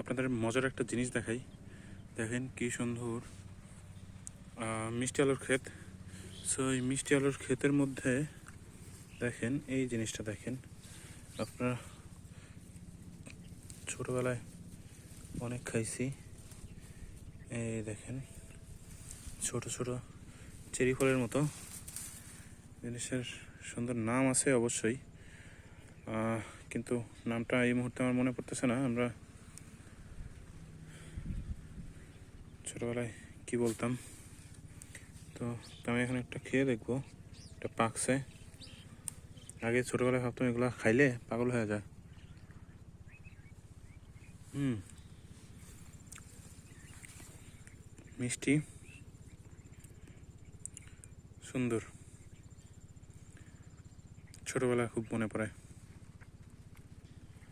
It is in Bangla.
আপনাদের মজার একটা জিনিস দেখাই। দেখেন কি সুন্দর মিষ্টি আলুর ক্ষেত। সো এই মিষ্টি আলুর ক্ষেতের মধ্যে দেখেন এই জিনিসটা দেখেন। আপনারা ছোটোবেলায় অনেক খাইছি। এই দেখেন ছোট ছোট চেরি ফলের মতো। জিনিসের সুন্দর নাম আছে অবশ্যই, কিন্তু নামটা এই মুহূর্তে আমার মনে পড়তেছে না। আমরা ছোটোবেলায় কি বলতাম। তো আমি এখন একটা খেয়ে দেখবো, এটা পাকছে। আগে ছোটোবেলায় ভাবতাম এগুলো খাইলে পাগল হয়ে যায়। মিষ্টি, সুন্দর, ছোটোবেলা খুব মনে পড়ে।